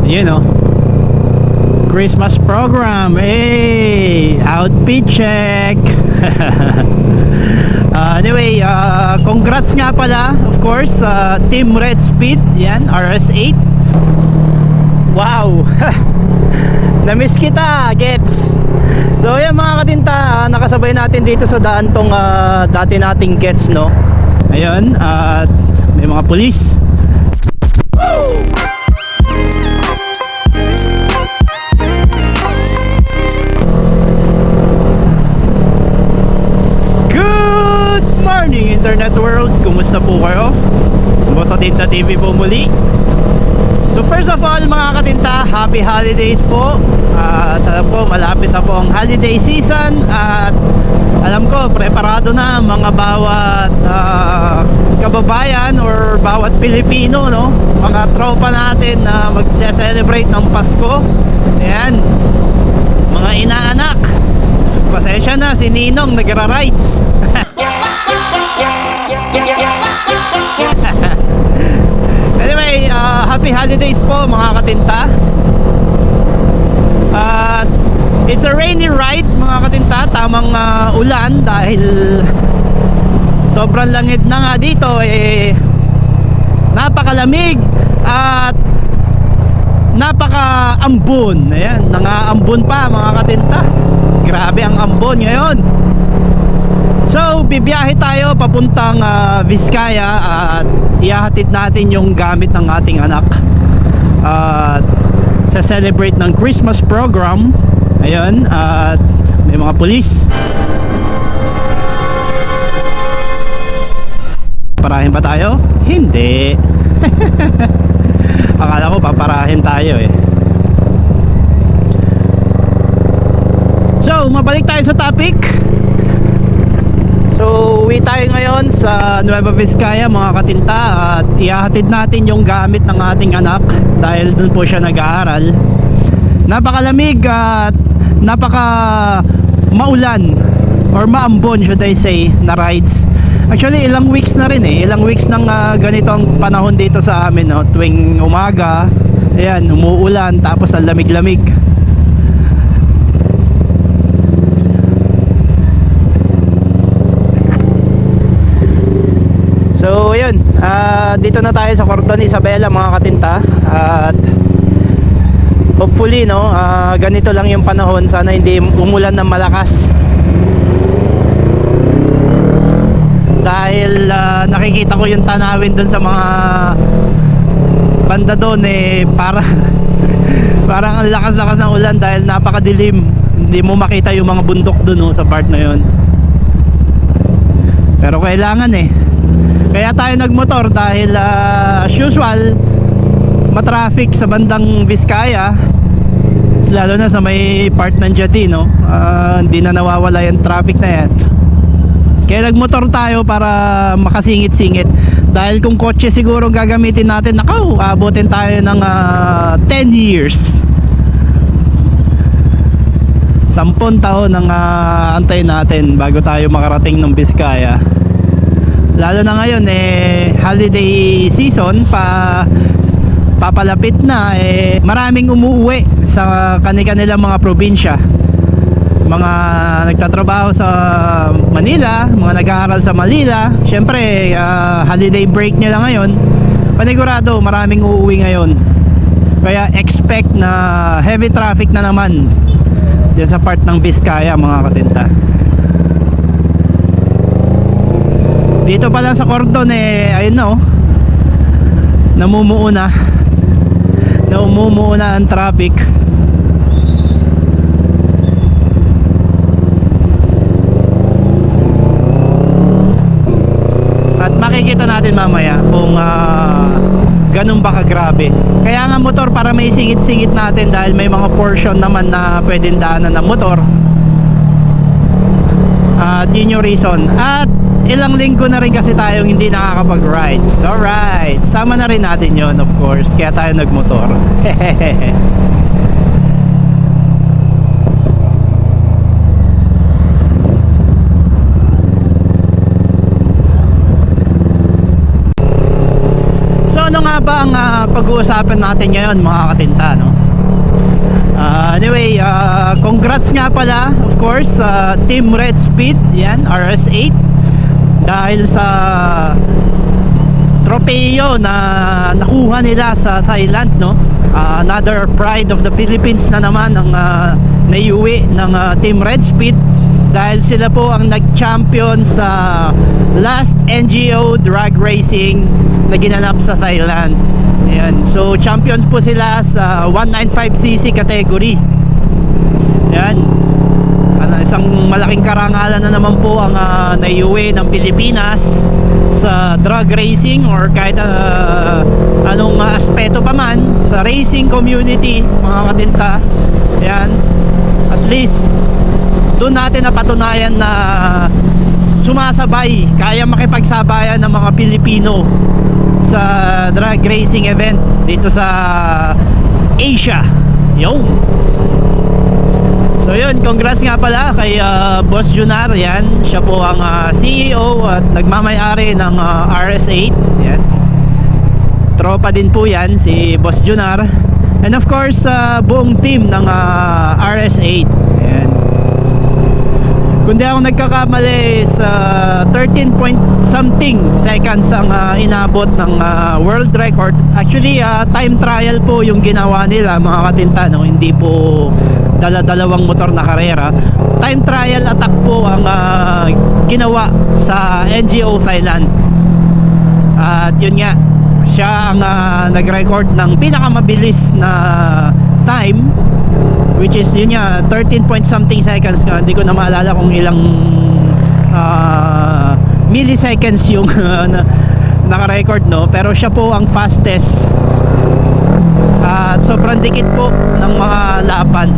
Yun know, Christmas program. Hey, outfit check. Anyway, congrats nga pala, of course, Team Red Speed. Yan, RS8. Wow. Namiss kita, gets. So yan mga katinta, nakasabay natin dito sa daan tong dati nating gets, no. Ayun, at may mga pulis. Good morning internet world, kumusta po kayo? Mototinta TV po muli. So first of all mga katinta, happy holidays po. At alam ko malapit na po ang holiday season. At alam ko preparado na mga bawat kababayan or bawat Pilipino, no? Mga tropa natin na magse-celebrate ng Pasko. Ayan, mga inaanak, pasensya na si Ninong nagra-rides. Anyway, happy holidays po mga katinta. At it's a rainy ride mga katinta. Tamang ulan dahil sobrang langit na nga dito. Napakalamig at napaka-ambon. Ayan, nangaambon pa mga katinta. Grabe ang ambon ngayon. So bibiyahe tayo papuntang Vizcaya at ihahatid natin yung gamit ng ating anak at sa celebrate ng Christmas program. Ayun, at may mga pulis. Parahin pa tayo? Hindi. Akala ko paparahin tayo eh. So mabalik tayo sa topic. So uwi tayo ngayon sa Nueva Vizcaya mga katinta at ihahatid natin yung gamit ng ating anak dahil dun po siya nag-aaral. Napakalamig at napaka maulan or maambon should I say na rides. Actually ilang weeks na rin eh, ilang weeks nang ganitong panahon dito sa amin, no? Tuwing umaga, ayan, umuulan tapos ang lamig-lamig. So ayun, dito na tayo sa Cordon Isabela mga katinta. At hopefully no, ganito lang yung panahon, sana hindi umulan ng malakas. Dahil nakikita ko yung tanawin dun sa mga banda doon eh, parang ang lakas-lakas ng ulan dahil napakadilim. Hindi mo makita yung mga bundok dun, no, sa part na yun. Pero kailangan eh. Kaya tayo nagmotor dahil as usual matraffic sa bandang Vizcaya, lalo na sa may part ng Jati, no? Hindi na nawawala yung traffic na yan. Kaya nagmotor tayo para makasingit-singit. Dahil kung kotse siguro gagamitin natin, nakaw, abutin tayo ng 10 years. 10 taon ang antay natin bago tayo makarating ng Vizcaya. Lalo na ngayon eh, holiday season papalapit na eh, maraming umuuwi sa kanilang mga probinsya. Mga nagtatrabaho sa Manila, mga nag-aaral sa Manila. Syempre, holiday break nila ngayon. Panigurado, maraming uuwi ngayon. Kaya expect na heavy traffic na naman diyan sa part ng Vizcaya mga katinta. Dito pa lang sa Cordon eh, ayun na oh, namumuo na ang traffic. At makikita natin mamaya kung ganun ba kagrabe. Kaya nga motor para may singit-singit natin dahil may mga portion naman na pwedeng daanan ng motor. At yun yung reason. At ilang linggo na rin kasi tayong hindi nakakapag-rides. Alright, sama na rin natin yon, of course. Kaya tayo nagmotor. ano nga ba ang pag-uusapan natin ngayon mga katinta, no? Anyway, congrats nga pala of course sa Team Red Speed, yan, RS8, dahil sa tropeo na nakuha nila sa Thailand, no? Another pride of the Philippines na naman ang naiuwi ng Team Red Speed, dahil sila po ang nag-champion sa last NGO drag racing na ginanap sa Thailand. Ayan. So champions po sila sa 195cc category. Ayan. Isang malaking karangalan na naman po ang naiuwi ng Pilipinas sa drag racing, or kahit anong aspeto pa man sa racing community mga katinta. Ayan. At least doon natin napatunayan na sumasabay, kaya makipagsabayan ng mga Pilipino sa drag racing event dito sa Asia. Yo. So yun, congrats nga pala kay Boss Junar. Yan, siya po ang CEO at nagmamay-ari ng RS8. Yan, tropa din po yan si Boss Junar, and of course buong team ng RS8. Yan, kundi ako nagkakamali sa 13 point something seconds ang inabot ng world record. Actually time trial po yung ginawa nila mga katinta, no? Hindi po dala-dalawang motor na karera. Time trial attack po ang ginawa sa NGO Thailand. At yun nga, siya ang nag-record ng pinakamabilis na time, which is yun nga 13 point something seconds. Hindi ko na maalala kung ilang milliseconds yung naka-record, no? Pero siya po ang fastest at sobrang dikit po ng mga laban.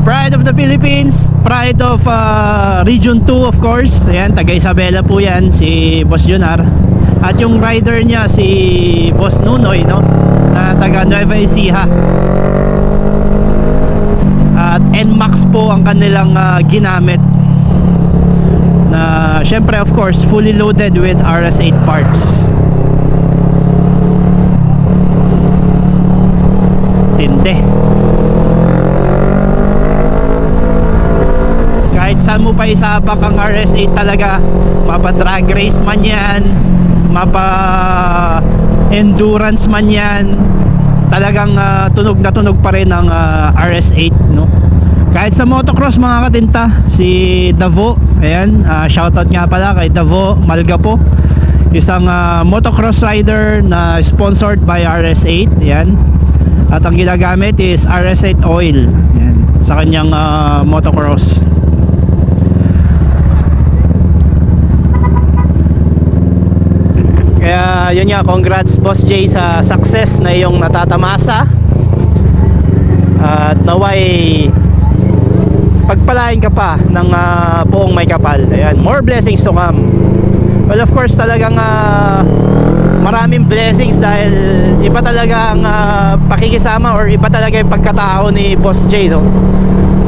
Pride of the Philippines, pride of Region 2 of course. Ayan, taga Isabela po yan si Boss Junar, at yung rider niya si Boss Nunoy, no? Na taga Nueva Ecija. At NMAX po ang kanilang ginamit, na syempre of course fully loaded with RS8 parts. Tindi. Kahit saan mo pa isabak ang RS8 talaga, mapa drag race man yan, mapa endurance man yan, talagang tunog na tunog pa rin ang RS8, no? Kahit sa motocross mga katinta, si Davo, ayan, shoutout nga pala kay Davo Malgapo, isang motocross rider na sponsored by RS8, ayan. At ang ginagamit is RS8 oil, ayan, sa kanyang motocross. Kaya yun nga, congrats Boss Jay sa success na iyong natatamasa, at naway pagpalain ka pa ng buong may kapal. Ayan, more blessings to come. Well, of course talagang maraming blessings, dahil iba talaga ang pakikisama, or iba talaga yung pagkatao ni Boss Jay, no?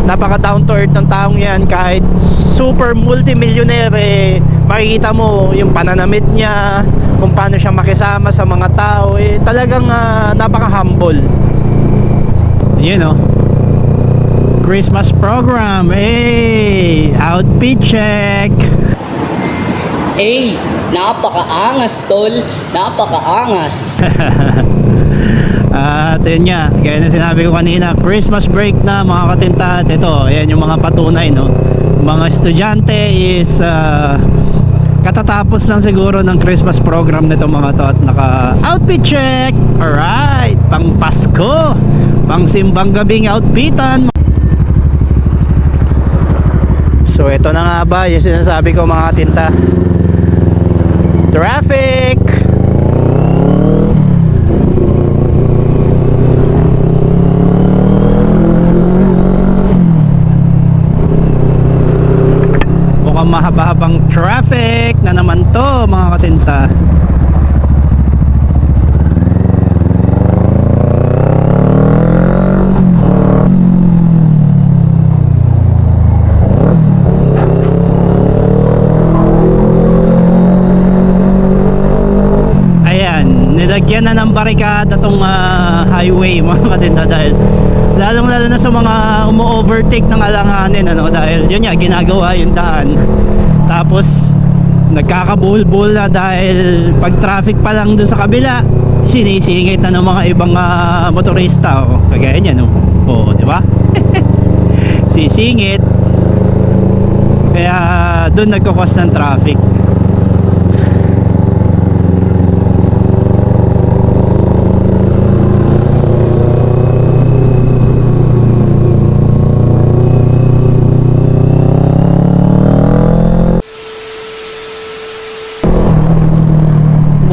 Napaka down to earth ng taong yan. Kahit super multimillionaire, makikita mo yung pananamit niya, kung paano siya makisama sa mga tao, talagang napaka humble. You know, Christmas program, outfit check. Napakaangas tol, napakaangas. At yun nga, gaya na sinabi ko kanina, Christmas break na mga katinta. At ito, ayan yung mga patunay, no? Mga estudyante is katatapos lang siguro ng Christmas program nito mga to, at naka outfit check. Alright, pang Pasko, pang simbang gabing outfitan. So ito na nga ba yung sinasabi ko mga katinta, traffic. Mukhang mahaba-habang traffic na naman to mga katinta. nilagyan na ng barikada tong highway mga katinda, dahil lalong lalo na sa mga umu-overtake ng alanganin, ano, dahil yun nga ginagawa yung daan, tapos nagkakabuhol-buhol na dahil pag traffic pa lang dun sa kabila sinisingit na ng mga ibang motorista, oh, kagaya niyan, oh, di ba? Sisingit, kaya dun nagkakos ng traffic.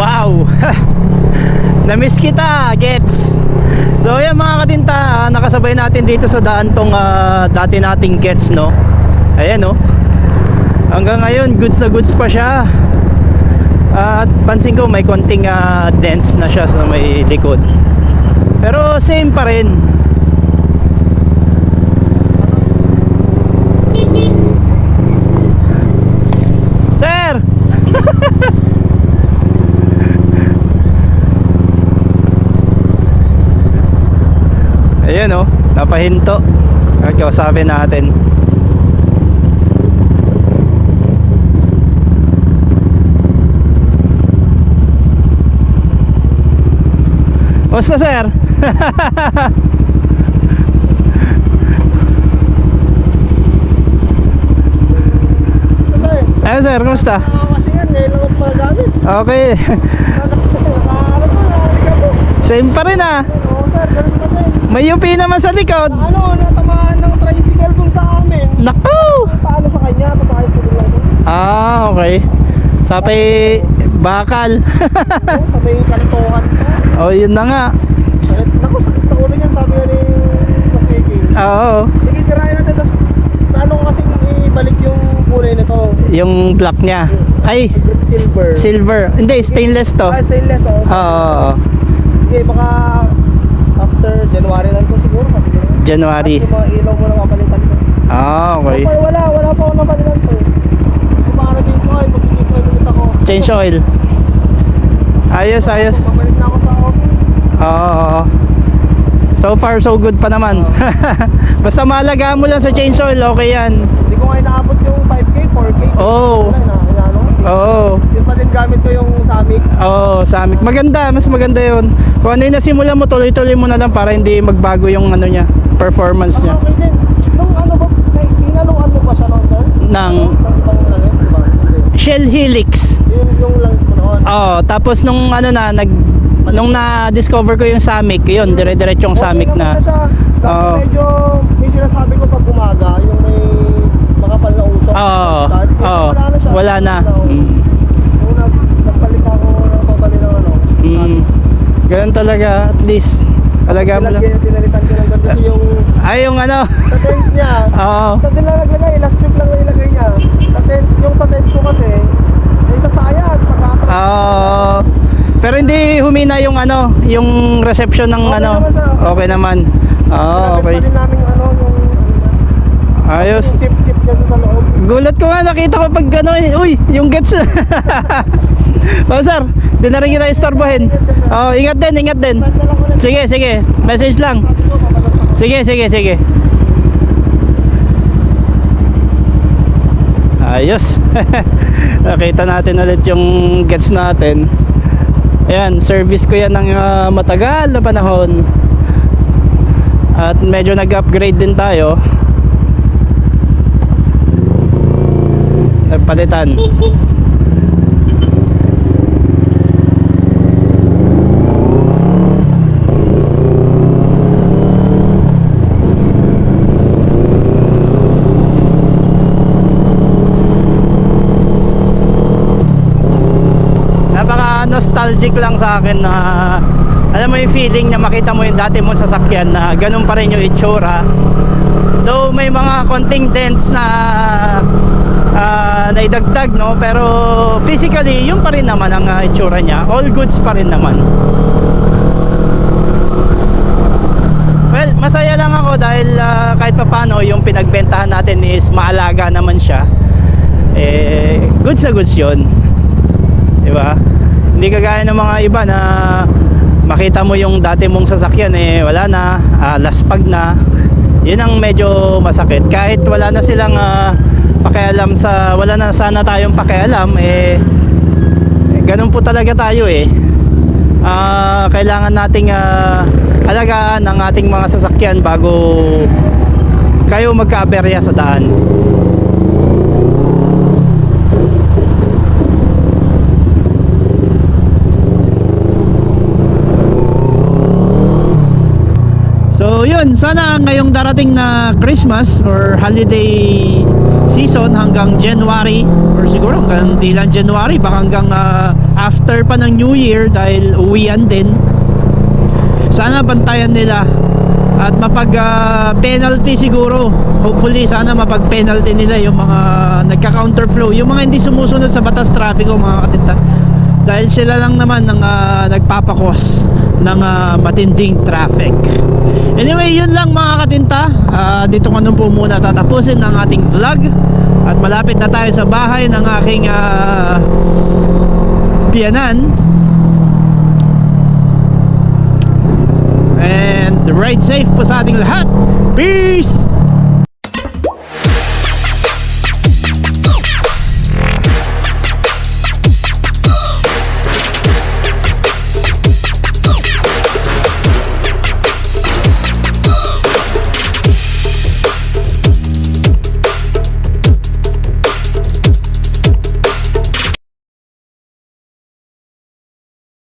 Wow! Na-miss kita, gets. So yan mga katinta, nakasabay natin dito sa daan tong dati nating gets, no. Ayan, no. Hanggang ngayon goods na goods pa siya. At pansin ko may konting dents na siya sa may likod. Pero same pa rin. Sir! Ayan, oh, napahinto. Kausapin natin. Basta, sir. Ayun, sir, kumusta? Kasi yan, ngayon lang ako magagamit. Okay. Nakaano to, nalika po. Same pa rin, Oo sir, ganun pa rin. May UP naman sa likod. Ano, natamaan ng tricycle dun sa amin. Naku! Paano sa kanya, papayos ko din lang dun. Okay. Sapay bakal. Sa may kantohan ko. Oh, yun na nga. Sakit, naku, sakit sa ulo niyan, sabi nga ni Mas Vicky. Oo. Sige, tirahin natin, tapos paano ko kasing ibalik yung kulay nito? Yung black niya. Ay, Silver. silver. Hindi, stainless to. Stainless, oo. Oo. Sige, baka after January lang ko siguro, sabi ko. January. At yung mga ilaw mo na papalitan ko. Okay. Wala pa ako napalitan ko. Kung baka na-change oil, mag-change oil ulit ako. Change oil. Ayos, ayos. Babalik na ako sa office. Oo. So far, so good pa naman. Basta malaga mo lang sa change oil, okay yan. Hindi ko nga inaabot yung 5K, 4K. Oo. Wala, inaano. Oo. Yun pa din gamit ko yung Samic. Oo, Samic. Maganda, mas maganda yun. Kung ano yung nasimulan mo, tuloy-tuloy mo na lang para hindi magbago yung ano niya, performance niya. Okay din. Nung ano ba, hinaluan mo pa siya noon, sir? Nang Nang ibang langis, di ba? Hindi. Shell Helix. Yun yung langis mo noon. Oo, tapos nung ano na, nung na-discover ko yung Samic, yun, dire-diretsong Samic Okay na. naman siya. Dati Oo. medyo, may sinasabi ko pag umaga, yung may makapal na usok. Oo. Start. Oo. Wala na siya. Wala na. Mm. Nung nagpalit ako ng totally ng ano. Ganun talaga, at least. Alaga mo lang. Pinalitan ko lang doon kasi yung Ay, yung ano. sa tent niya. Oo. Sa din lang naglagay, last trip lang nilagay niya. Sa tent, yung sa tent ko kasi, ay sasayad. Oo. Pero hindi humina yung ano, yung reception ng Okay ano. naman, sir. Okay naman. Okay. Pa rin namin yung ano, yung Ayos. yung chip niya dun sa loob. Gulat ko nga, nakita ko pag ano, uy, yung gets. Oh, sir, di na rin kita istorbohin. Oh, ingat din, ingat din. Saan ka lang ulit? Sige, sige. Message lang. Sabi ko, papalag pa. Sige, sige, sige. Ayos. Nakita natin ulit yung gets natin. Ayan, service ko yan ng matagal na panahon. At medyo nag-upgrade din tayo. Nagpalitan. Napaka-nostalgic lang sa akin na alam mo yung feeling na makita mo yung dati mong sasakyan na ganun pa rin yung itsura. Though may mga konting dents na naidagdag, no, pero physically yun pa rin naman ang itsura niya. All goods pa rin naman. Well, masaya lang ako dahil kahit papano yung pinagbentahan natin is maalaga naman siya. Goods na goods yun, di ba? Hindi kagaya ng mga iba na makita mo yung dati mong sasakyan wala na, laspag na. Yun ang medyo masakit. Kahit wala na silang pakialam sa, wala na sana tayong pakialam, ganun po talaga tayo kailangan nating alagaan ang ating mga sasakyan bago kayo magka-aberya sa daan. So yun, sana ngayong darating na Christmas or holiday season hanggang January, or siguro hanggang di lang January, baka hanggang after pa ng New Year dahil uwian din, sana bantayan nila at mapag penalty siguro, hopefully sana mapag penalty nila yung mga nagka-counterflow, yung mga hindi sumusunod sa batas trapiko mga katinta, dahil sila lang naman ang nagpapakos ng matinding traffic. Anyway, yun lang mga katinta. Dito ko po muna tatapusin ang ating vlog. At malapit na tayo sa bahay ng aking biyanan. And ride safe po sa ating lahat. Peace!